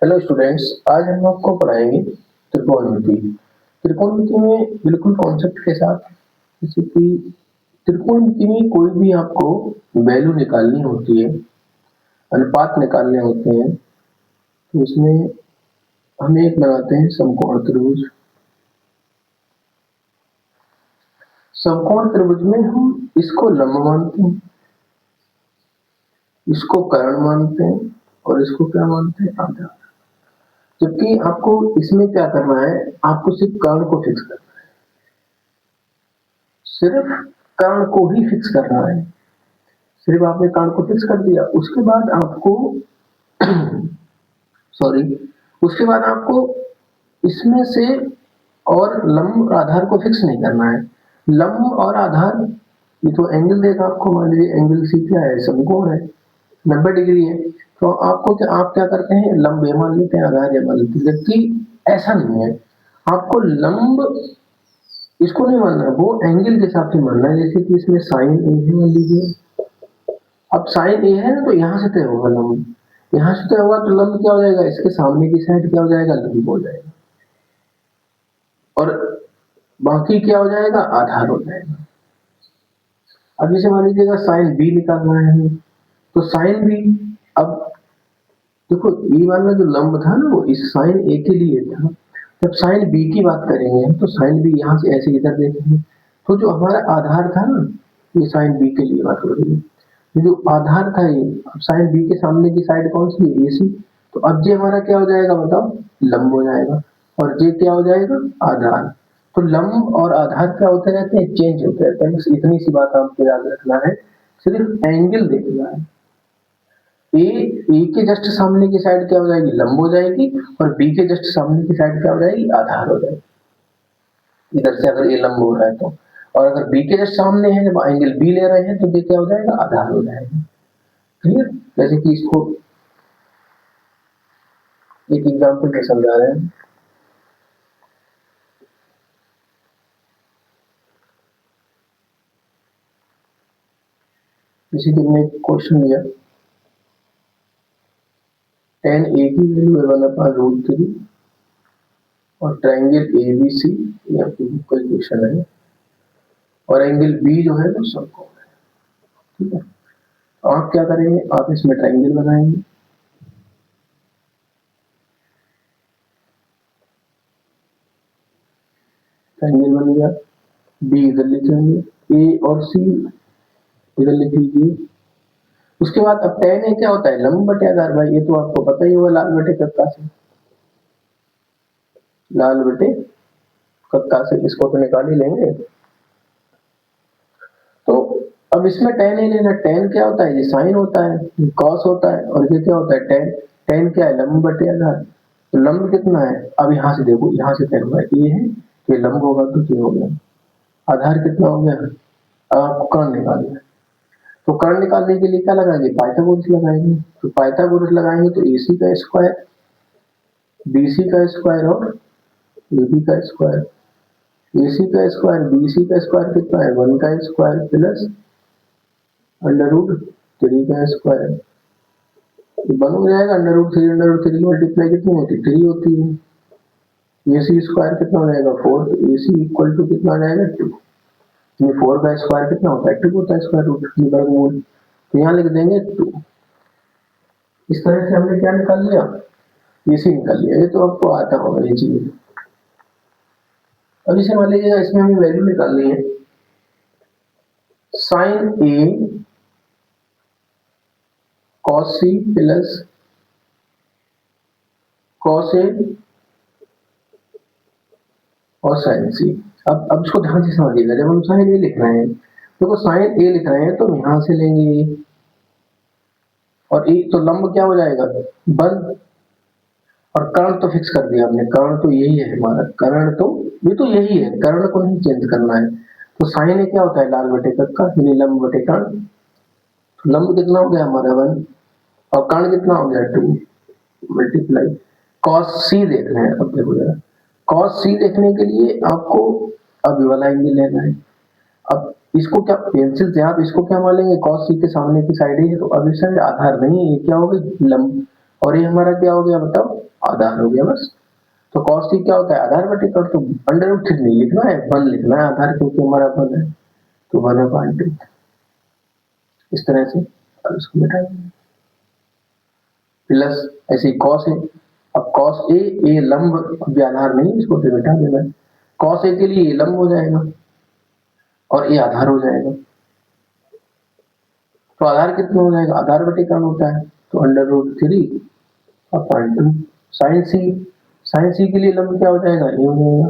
Hello students, आज हम आपको पढ़ाएंगे त्रिकोणमिति। त्रिकोणमिति में बिल्कुल कॉन्सेप्ट के साथ, जैसे कि त्रिकोणमिति में कोई भी आपको वैल्यू निकालनी होती है, अनुपात निकालने होते हैं, तो इसमें हम एक बनाते हैं समकोण त्रिभुज। समकोण त्रिभुज में हम इसको लंब मानते हैं, इसको कर्ण मानते हैं और इसको क्या मानते हैं, आधार। जबकि आपको इसमें क्या करना है, आपको सिर्फ कर्ण को फिक्स करना है, सिर्फ कर्ण को ही फिक्स करना है। सिर्फ आपने कर्ण को फिक्स कर दिया, उसके बाद आपको सॉरी उसके बाद आपको इसमें से और लंब और आधार को फिक्स नहीं करना है। लंब और आधार, ये तो एंगल देगा आपको, मान लीजिए एंगल सी क्या है, समकोण है, 90 डिग्री है। तो आप क्या करते हैं, लंब ये मान लेते हैं, आधार ये मान लेते हैं। जबकि ऐसा नहीं है, आपको लंब इसको नहीं मानना है, वो एंगल के हिसाब से मानना है। जैसे कि इसमें साइन ए है मान लीजिए, अब साइन ए है ना, तो यहाँ से तय होगा लंब, यहाँ से तय होगा तो लंब क्या हो जाएगा, इसके सामने की साइड क्या हो जाएगा, लंब हो जाएगा, और बाकी क्या हो जाएगा, आधार हो जाएगा। अब जैसे मान लीजिएगा साइन बी निकालना है हमें, तो साइन बी, अब देखो ये वाला जो लंब था ना, वो इस साइन ए के लिए था। जब साइन बी की बात करेंगे तो साइन बी यहाँ से ऐसे इधर देखेंगे, तो जो हमारा आधार था ना, ये साइन बी के लिए बात हो रही है, जो आधार था ये, अब साइन बी के सामने की साइड कौन सी है, AC। तो अब ये हमारा क्या हो जाएगा, बताओ, लंब हो जाएगा, और ये क्या हो जाएगा, आधार। तो लंब और आधार क्या होते रहते हैं, चेंज होते रहते हैं। बस इतनी सी बात आपको याद रखना है, सिर्फ एंगल देखना है। ए के जस्ट सामने की साइड क्या हो जाएगी, लंब हो जाएगी, और बी के जस्ट सामने की साइड क्या हो जाएगी, आधार हो जाएगी। इधर से अगर ये लंब हो रहा है तो, और अगर बी के जस्ट सामने है, जब एंगल बी ले रहे हैं, तो ये क्या हो जाएगा, आधार हो जाएगा। क्लियर? जैसे कि इसको एक एग्जांपल से समझा रहे हैं। जैसे कि हमने क्वेश्चन लिया, tan ए की वैल्यू है 1/√3 और ट्रायंगल ABC, ये आपकी बुक का क्वेश्चन है, और एंगल बी जो है वो समकोण है। ठीक है, आप क्या करेंगे, आप इसमें ट्रायंगल बनाएंगे, ट्रायंगल बन गया, बी इधर लिखेंगे, ए और सी इधर लिख लीजिए। उसके बाद अब tan ए क्या होता है, लंब बटे आधार। भाई ये तो आपको पता ही होगा, लाल बटे कक्का से, लाल बटे कक्का से, इसको तो निकाल ही लेंगे। तो अब इसमें tan ए लेना, tan क्या होता है, ये साइन होता है, ये cos होता है, और ये क्या होता है, tan। tan क्या है, लंब बटे आधार। तो लंब कितना है, अब यहाँ से देखो, यहाँ से तय हुआ ये है, ये लंब होगा तो ये हो गया, आधार कितना हो गया। अब आपको कर्ण निकालना है, तो कर्ण निकालने के लिए क्या लगाएंगे, पाइथागोरस लगाएंगे। तो पाइथागोरस लगाएंगे तो AC का स्क्वायर, BC का स्क्वायर और AB का स्क्वायर। AC का स्क्वायर BC का स्क्वायर कितना है, 1 का स्क्वायर प्लस √3 का स्क्वायर, बन हो जाएगा। √3 मल्टीप्लाई कितनी होती है, 3 होती है। AC स्क्वायर कितना हो जाएगा, 4। तो AC इक्वल टू कितना आ जाएगा, 2। ये 4 का स्क्वायर कितना होता है, 2 होता है, स्क्वायर रूट वर्गमूल। तो यहाँ लिख देंगे 2। इस तरह से हमने क्या निकाल लिया, AC निकाल लिया। ये तो आपको आता होगा ये चीज। अब इसे मान लीजिएगा, इसमें हमें वैल्यू निकालनी है, sine A cos C plus cos A और साइन C। अब इसको ध्यान से समझिएगा, जब हम साइन A लिख रहे हैं, देखो साइन A लिख रहे हैं तो यहां से लेंगे, और एक तो लंब क्या हो जाएगा, बल, और कर्ण तो फिक्स कर दिया हमने, कर्ण तो यही है हमारा, कर्ण तो ये तो यही है, कर्ण को नहीं चेंज करना है। तो साइन क्या होता है, लाल बटे कक्का, यानी लंब बटे कर्ण। तो लंब कितना हो गया हमारा 1, और कर्ण कितना हो गया 2, मल्टीप्लाई cos C देख रहे हैं। अब देखो जरा, cos C देखने के लिए आपको अब ये वाला एंगल लेना है। अब इसको क्या, पेंसिल से आप इसको क्या मान लेंगे, cos C के सामने की साइड है, तो अब इस साइड आधार नहीं है, ये क्या हो गई, लंब, और ये हमारा क्या हो गया बताओ, आधार हो गया बस। तो cos t क्या होता है, आधार बटे कट, तो अंडर रूट 3 नहीं लिखना है, 1 लिखना है आधार, क्योंकि हमारा 1 है, तो 1/2 इस तरह से। अब इसको मिटा देंगे, प्लस ऐसे ही cos है, अब cos a लंब भी आधार नहीं, इसको फिर मिटा देना है। cos a के लिए लंब हो जाएगा और a आधार हो जाएगा, तो आधार कितना हो जाएगा, आधार बटे कर्ण होता है, तो √3/2 साइन सी के लिए लंब क्या हो जाएगा, ये हो जाएगा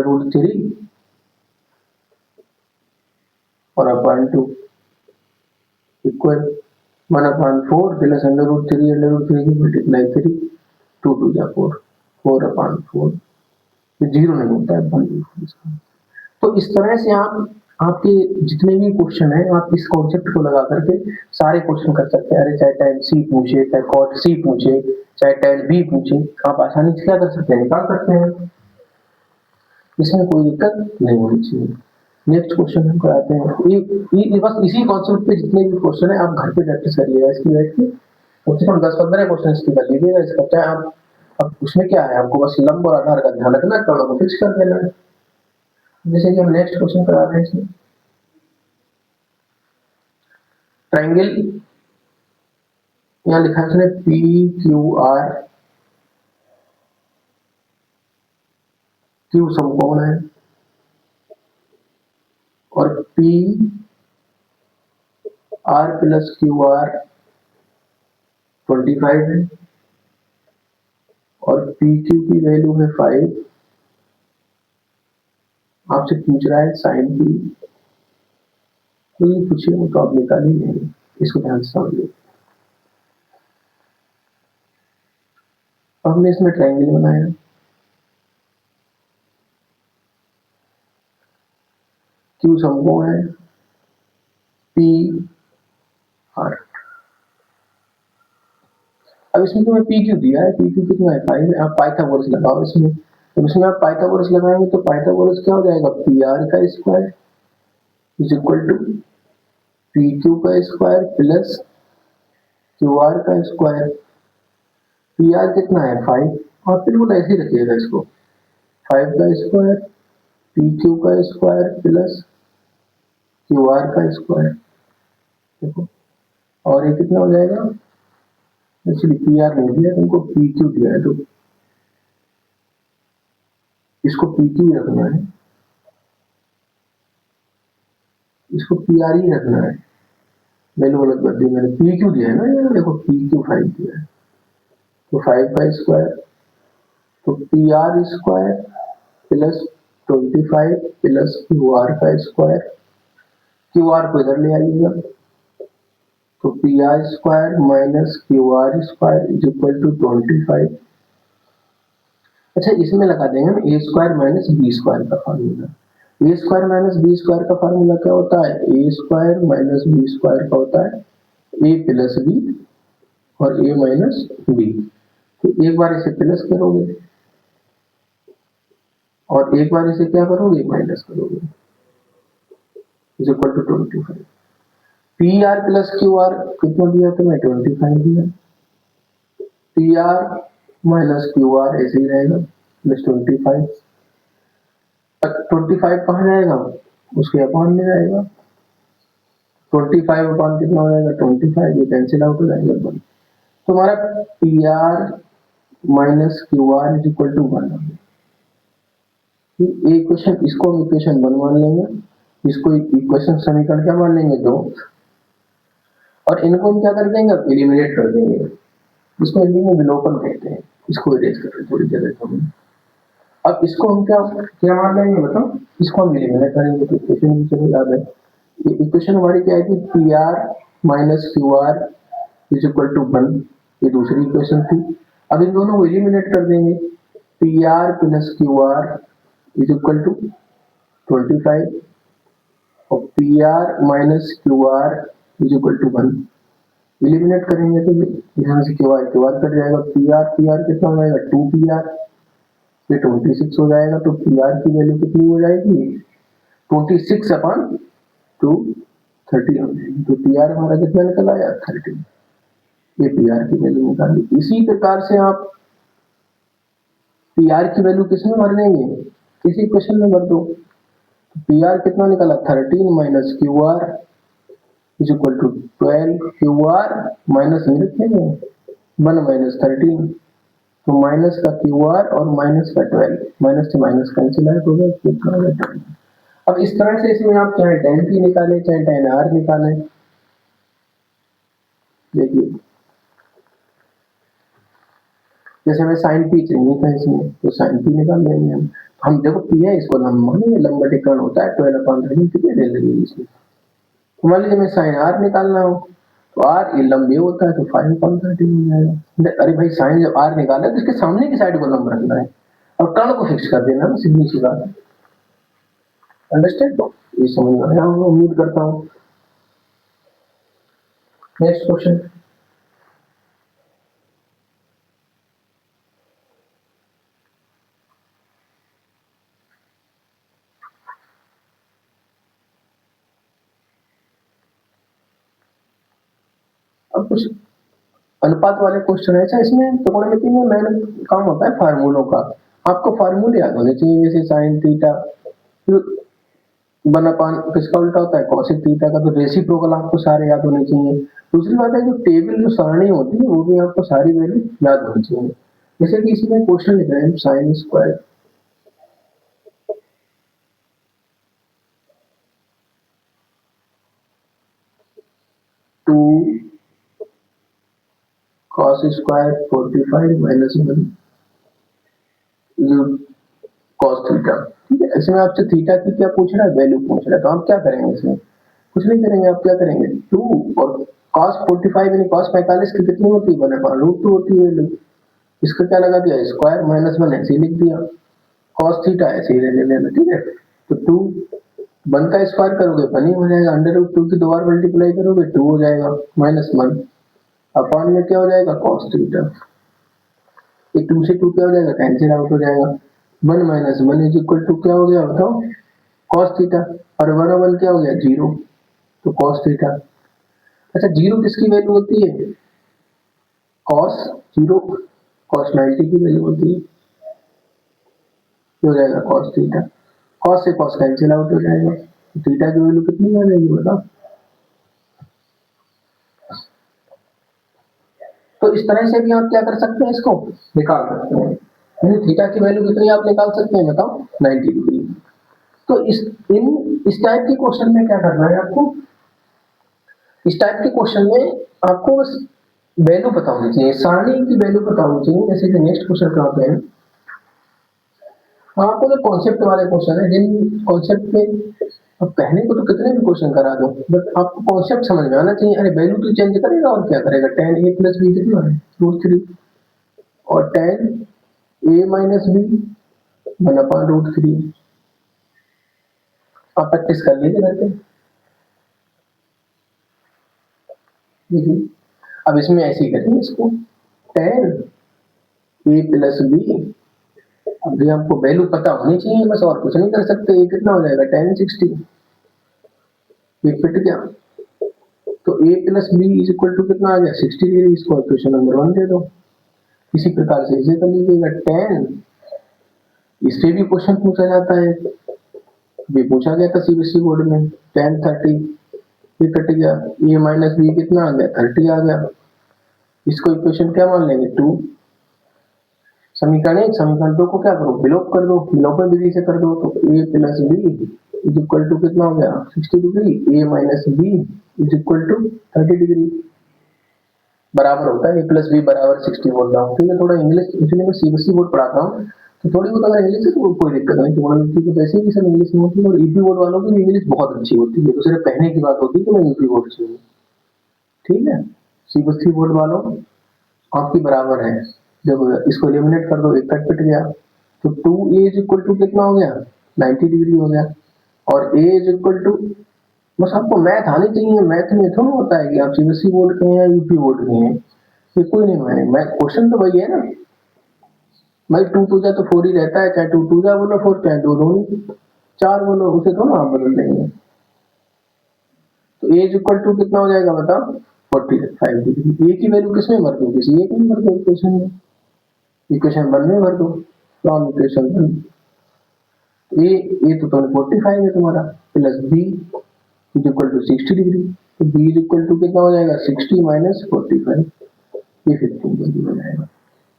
√3 और /2 इक्वल 1/4 प्लस √3 की मल्टीप्लाई 3, 2 2 जा 4, 4/4, ये जीरो नहीं होता है, 1 इसका। तो इस तरह से आप आपके जितने भी क्वेश्चन है, आप इस कॉन्सेप्ट को लगा करके सारे क्वेश्चन कर सकते हैं। अरे चाहे tan c पूछे, चाहे cot c पूछे, चाहे tan b पूछे, आप आसानी से क्या कर सकते हैं, निकाल सकते हैं, इसमें कोई दिक्कत नहीं होनी चाहिए। नेक्स्ट क्वेश्चन हम कराते हैं, ये बस इसी कॉन्सेप्ट पे जितने भी क्वेश्चन है आप घर पे प्रैक्टिस करिएगा, इसकी बैठ के कम से कम 10-15 क्वेश्चन इसकी कर लीजिएगा। इसका क्या आप, अब उसमें क्या है, आपको बस लंब और आधार का ध्यान रखना, कर्ण को फिक्स कर देना है। जैसे कि हम नेक्स्ट क्वेश्चन करा रहे हैं, इसमें ट्राइंगल, यहाँ लिखा है इसने PQR, Q समकोण है और PR प्लस QR 25 है और PQ की वैल्यू है 5। आपसे पूछ रहा है साइन की, तो ये पूछे वो तो आप निकाल ही लेंगे, इसको ध्यान से समझिए। अब हमने इसमें ट्रायंगल बनाया, Q समकोण है, PR। अब इसमें तो मैं PQ दिया है, PQ कितना है 5 है, आप पाइथागोरस लगाओ इसमें, तो इसमें आप पाइथागोरस लगाएंगे तो पाइथागोरस क्या हो जाएगा, PR का square is equal to PQ का स्क्वायर प्लस QR का स्क्वायर। PR कितना है 5, और बिल्कुल ऐसे ही रखिएगा इसको, 5 का स्क्वायर PQ का स्क्वायर प्लस QR का स्क्वायर, देखो, और ये कितना हो जाएगा, एक्चुअली PR नहीं दिया तुमको, PQ दिया है, तो इसको PQ ही रखना है, इसको PR ही रखना है, वैल्यू गलत कर दी मैंने, PQ दिया है ना यार, देखो PQ 5 दिया है, तो 5 का स्क्वायर, तो PR square plus 25 plus QR का स्क्वायर, QR को इधर ले आइएगा, तो PR square minus QR square is equal to 25। अच्छा, इसमें लगा देंगे हम a square minus b square का formula. a square minus b square का फार्मूला क्या होता है, a square minus b square का होता है a प्लस b और a माइनस b। तो एक बार इसे प्लस करोगे और एक बार इसे क्या करोगे, माइनस करोगे, is equal to 25। PR plus QR कितना दिया तो मैं 25 दिया, PR माइनस QR ऐसे ही रहेगा प्लस 25। 25 कहाँ जाएगा, उसके अपॉन में जाएगा, 25 अपॉन कितना हो जाएगा 25, ये कैंसिल आउट हो जाएगा 1। तो हमारा PR minus QR is equal to 1। Equation, इसको हम इक्वेशन 1 मान लेंगे, इसको इक्वेशन समीकरण क्या मान लेंगे 2, और इनको हम क्या कर देंगे, एलिमिनेट कर देंगे, इसको हिंदी में विलोपन कहते हैं, इसको इरेज कर रहे थोड़ी जगह को। अब इसको हम क्या क्या मान लेंगे बताओ, इसको हम एलिमिनेट करेंगे, तो इक्वेशन भी चलो याद है, ये इक्वेशन हमारी क्या है कि PR minus QR is equal to 1, ये दूसरी इक्वेशन थी। अब इन दोनों को एलिमिनेट कर देंगे, PR plus QR is equal to 25 और PR minus QR is equal to 1। Eliminate करेंगे तो यहाँ से QR कट जाएगा, PR कितना हो जाएगा 2PR, ये 26 हो जाएगा, तो PR की वैल्यू कितनी हो जाएगी 26 अपॉन 2 30 हो जाएगी, तो PR हमारा कितना निकल आया 30, ये PR की वैल्यू निकाली। इसी प्रकार से आप पी आर की वैल्यू किसमें भर देंगे, इसी क्वेश्चन में भर दो। पी आर कितना निकला 13 minus Q R is equal to 12, Q R minus में रखेंगे 1 माइनस 13, तो माइनस का क्यू आर और माइनस का 12, माइनस से माइनस कैंसिल आउट हो गया, कितना हो गया 12। अब इस तरह से इसमें आप चाहे tan p निकालें चाहे tan r निकालें, देखिए जैसे हमें sin p चाहिए था इसमें, तो sin p निकाल देंगे हम देखो p है, इसको हम मानेंगे लंबवतीकरण होता है 12/13 कितने दे देंगे इसमें। तो मान लीजिए हमें sin r निकालना हो, तो r ये लंब ये होता है, तो 5/13 हो जाएगा। अरे भाई sin जब r निकाला तो इसके सामने की साइड को लंब रखना है और टर्न को फिक्स कर देना, सीधी सी बात है। अंडरस्टैंड? तो ये समझ में आया होगा, उम्मीद करता हूँ। Next question. अब कुछ अनुपात वाले क्वेश्चन है। अच्छा, इसमें त्रिकोणमिति में मेन काम होता है फार्मूलों का। आपको फार्मूले याद होने चाहिए, जैसे साइन थीटा वन अपान किसका उल्टा होता है कॉसेक थीटा का, तो रेसिप्रोकल आपको सारे याद होने चाहिए। दूसरी बात है जो टेबल जो सारणी होती है वो भी आपको सारी वैल्यू याद होनी चाहिए। जैसे कि इसमें क्वेश्चन लिख रहे हैं sine square two cos square 45 minus 1 cos theta. ठीक है, इसमें आपसे थीटा की क्या पूछ रहा है, वैल्यू पूछ रहा है, तो आप क्या करेंगे इसमें, कुछ नहीं करेंगे। आप क्या करेंगे 2 और cos 45 यानी cos 45 की कितनी होती है 1/√2 होती है वैल्यू, इसका क्या लगा दिया स्क्वायर माइनस 1 ऐसे ही लिख दिया, cos थीटा ऐसे ही ले लेना। ठीक है, तो 2 1 का स्क्वायर करोगे 1 ही हो जाएगा, √2 की 2 बार मल्टीप्लाई करोगे 2 हो जाएगा, माइनस 1 अपॉन में क्या हो जाएगा cos थीटा, ये 2 से 2 क्या हो जाएगा कैंसिल आउट हो जाएगा, 1 माइनस 1 इज इक्वल टू क्या हो गया बताओ cos थीटा, और 1/1 क्या हो गया 0, तो cos थीटा। अच्छा 0 किसकी वैल्यू होती है, cos 0 cos 90 की वैल्यू होती है, हो जाएगा cos थीटा, cos से cos कैंसिल आउट हो जाएगा, थीटा की वैल्यू कितनी आ जाएगी बताओ। तो इस तरह से भी आप क्या कर सकते हैं, इसको निकाल सकते हैं, यानी थीटा की वैल्यू कितनी आप निकाल सकते हैं बताओ 90 डिग्री। तो इस टाइप के क्वेश्चन में क्या करना है आपको, इस टाइप के क्वेश्चन में आपको बस वैल्यू पता होनी चाहिए, सारणी की वैल्यू पता होनी चाहिए। जैसे कि नेक्स्ट क्वेश्चन क्या होते हैं, आपको जो कॉन्सेप्ट वाले क्वेश्चन है, जिन कॉन्सेप्ट पे अब कहने को तो कितने भी क्वेश्चन करा दो, बट आपको कॉन्सेप्ट समझ में आना चाहिए। अरे वैल्यू तो चेंज करेगा और क्या करेगा, tan a प्लस बी कितना है √3 और tan a माइनस बी 1/√3। आप प्रैक्टिस कर लीजिए घर पे। देखिए अब इसमें ऐसे ही करेंगे इसको, tan a प्लस बी, अभी आपको वैल्यू पता होनी चाहिए बस, और कुछ नहीं कर सकते। ये कितना हो जाएगा tan 60, ये फिट गया, तो a plus B is equal to कितना आ गया 60 डिग्री, इसको इक्वेशन नंबर 1 दे दो। इसी प्रकार से इसे कर लीजिएगा tan, इससे भी क्वेश्चन पूछा जाता है, ये पूछा गया था सीबीएसई बोर्ड में, tan 30, ये कट गया, a माइनस बी कितना आ गया 30 आ गया, इसको इक्वेशन क्या मान लेंगे 2। समीकरण 1 समीकरण 2 को क्या करो विलोप कर दो, विलोपन विधि से कर दो, तो a plus B is equal to कितना हो गया 60 degree, a minus B is equal to 30 degree, बराबर होता है a प्लस बी बराबर 60 बोल रहा हूँ। ठीक है, थोड़ा इंग्लिश, इसलिए मैं सीबीएसई बोर्ड पढ़ाता हूँ तो थोड़ी बहुत अगर इंग्लिश है तो कोई दिक्कत नहीं, त्रिकोणमिति तो वैसे भी सब इंग्लिश में होती है, और यूपी बोर्ड वालों की इंग्लिश बहुत अच्छी होती है, तो सिर्फ कहने की बात होती है कि मैं यूपी बोर्ड से हूँ। ठीक है, सीबीएसई बोर्ड वालों आपकी बराबर है। देखो इसको एलिमिनेट कर दो, एक कट गया, तो 2a इज इक्वल टू कितना हो गया 90 डिग्री हो गया, और a इज इक्वल टू, बस आपको मैथ आनी चाहिए। मैथ में थोड़ा होता है कि आप सीबीएसई बोर्ड के हैं या यूपी बोर्ड के हैं, ये कोई नहीं माने, मैं क्वेश्चन तो वही है ना भाई, 2 2 जा तो 4 ही रहता है, चाहे 2 2 जा बोलो 4, चाहे 2 2 4 बोलो, उसे थोड़ा आप बदल देंगे। तो a इज इक्वल टू कितना हो जाएगा बताओ 45 डिग्री। a की वैल्यू किसमें भर दो, किसी एक में भर दो इक्वेशन में, इक्वेशन 1 में भर दो, फ्रॉम इक्वेशन 1 ए तो 45 है तुम्हारा, plus B is equal to 60 degree, तो बी इज इक्वल टू कितना हो जाएगा 60 माइनस 45, ये 15 डिग्री हो जाएगा।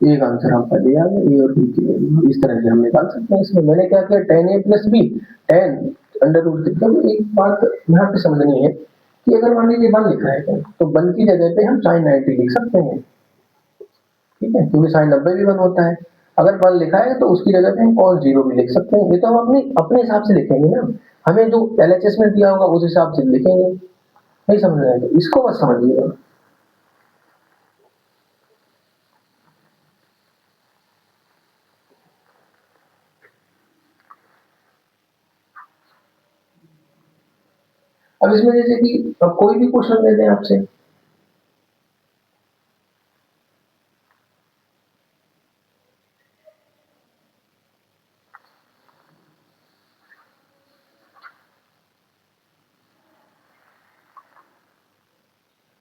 एक आंसर हम पहले आ गया, ए और बी की वैल्यू इस तरह से हम निकाल सकते हैं। इसमें मैंने क्या किया, tan a plus B, tan under root theta. एक बात यहाँ पे समझनी है कि अगर मान लीजिए 1 लिखा है तो 1 की जगह पे हम sin 90 लिख सकते हैं, ठीक है, क्योंकि sin 90 भी 1 होता है। अगर 1 लिखा है तो उसकी जगह पे हम cos 0 भी लिख सकते हैं। ये तो हम अपने अपने हिसाब से लिखेंगे ना, हमें जो एलएचएस में दिया होगा उस हिसाब से लिखेंगे। नहीं समझ रहे हैं तो इसको बस समझिएगा। अब इसमें जैसे कि अब कोई भी क्वेश्चन दे दें आपसे